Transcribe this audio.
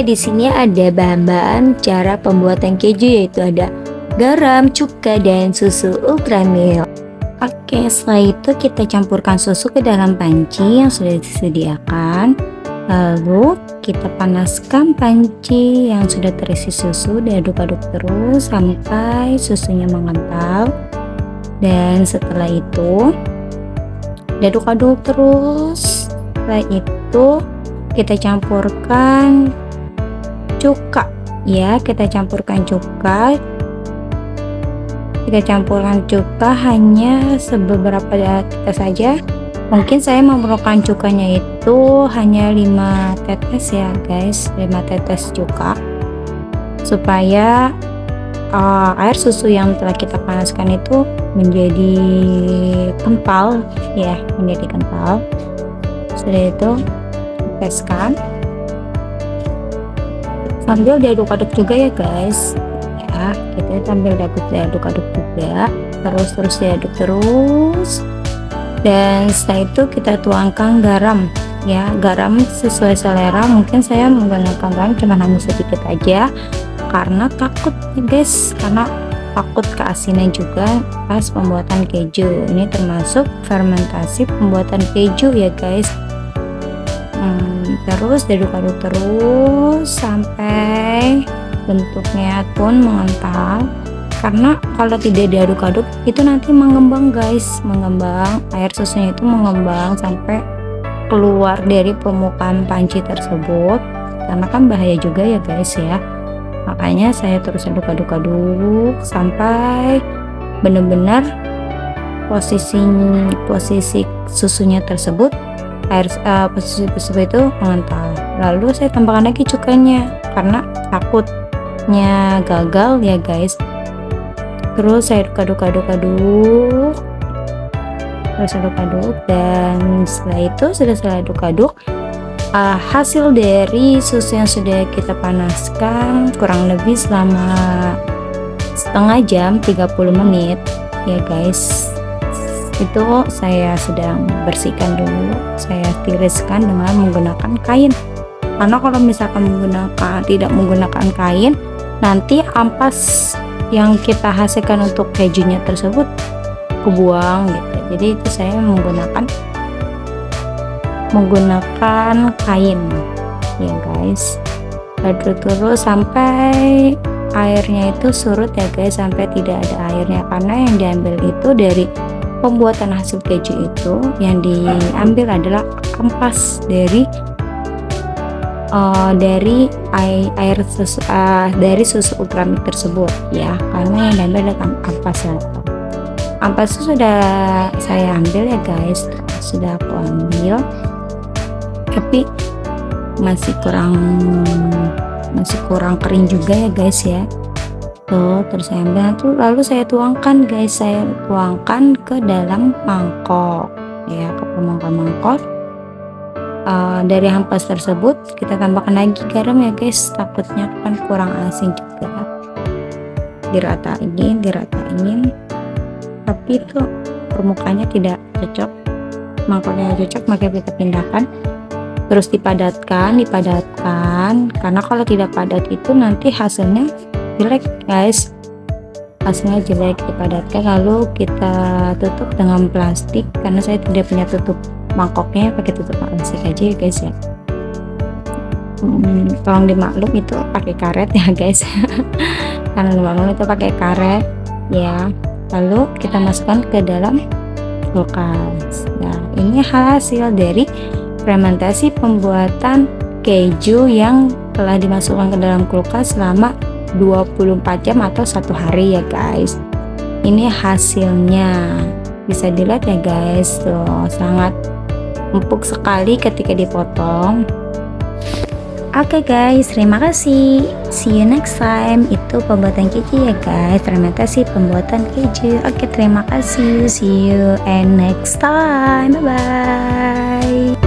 di sini ada bahan-bahan cara pembuatan keju, yaitu ada garam, cuka, dan susu ultramilk. Oke, setelah itu kita campurkan susu ke dalam panci yang sudah disediakan. Lalu kita panaskan panci yang sudah terisi susu, diaduk-aduk terus sampai susunya mengental. Dan setelah itu diaduk-aduk terus. Setelah itu kita campurkan cuka, ya, kita campurkan cuka hanya sebeberapa kita saja. Mungkin saya memerlukan cukanya itu hanya 5 tetes ya guys, 5 tetes cuka, supaya air susu yang telah kita panaskan itu menjadi kental ya, menjadi kental. Setelah itu teteskan sambil diaduk-aduk juga ya guys, ya, kita sambil diaduk-aduk juga, terus diaduk terus. Dan setelah itu kita tuangkan garam, ya, garam sesuai selera. Mungkin saya menggunakan garam cuma hanya sedikit aja karena takut ya guys, karena takut keasinan juga pas pembuatan keju. Ini termasuk fermentasi pembuatan keju ya guys. Terus diaduk-aduk terus sampai bentuknya pun mengental, karena kalau tidak diaduk-aduk itu nanti mengembang guys, air susunya itu mengembang sampai keluar dari permukaan panci tersebut, karena kan bahaya juga ya guys ya. Makanya saya terus aduk-aduk sampai benar-benar posisi susunya tersebut, posisi tersebut itu mengental. Lalu saya tambahkan lagi cukanya karena takutnya gagal ya guys. Terus saya aduk-aduk, dan setelah itu sudah saya aduk-aduk, hasil dari susu yang sudah kita panaskan kurang lebih selama setengah jam, 30 menit ya guys. Itu saya sedang bersihkan dulu, saya tiriskan dengan menggunakan kain, karena kalau misalkan tidak menggunakan kain, nanti ampas yang kita hasilkan untuk kejunya tersebut kebuang gitu. Jadi itu saya menggunakan kain ya guys. Aduk terus sampai airnya itu surut ya guys, sampai tidak ada airnya, karena yang diambil itu dari pembuatan hasil keju itu, yang diambil adalah ampas dari susu ultramilk tersebut ya, karena yang diambil adalah ampas itu sudah saya ambil ya guys, sudah aku ambil, tapi masih kurang kering juga ya guys ya. Tuh, terus saya ambil tuh, lalu saya tuangkan guys, saya tuangkan ke dalam mangkok ya, ke mangkok. Dari ampas tersebut kita tambahkan lagi garam ya guys, takutnya kan kurang asin juga. Diratain, tapi itu permukaannya tidak cocok, mangkoknya cocok, maka kita pindahkan. Terus dipadatkan, karena kalau tidak padat itu nanti hasilnya jelek guys, dipadatkan. Lalu kita tutup dengan plastik, karena saya tidak punya tutup mangkoknya, pakai tutup plastik aja ya guys ya. Tolong dimaklum itu pakai karet ya guys karena dimaklum itu pakai karet ya. Lalu kita masukkan ke dalam kulkas. Nah, ini hasil dari fermentasi pembuatan keju yang telah dimasukkan ke dalam kulkas selama 24 jam atau 1 hari ya guys. Ini hasilnya, bisa dilihat ya guys, tuh sangat empuk sekali ketika dipotong. Oke guys, terima kasih, see you next time. Itu pembuatan keju ya guys, fermentasi pembuatan keju. Oke, terima kasih, see you and next time, bye bye.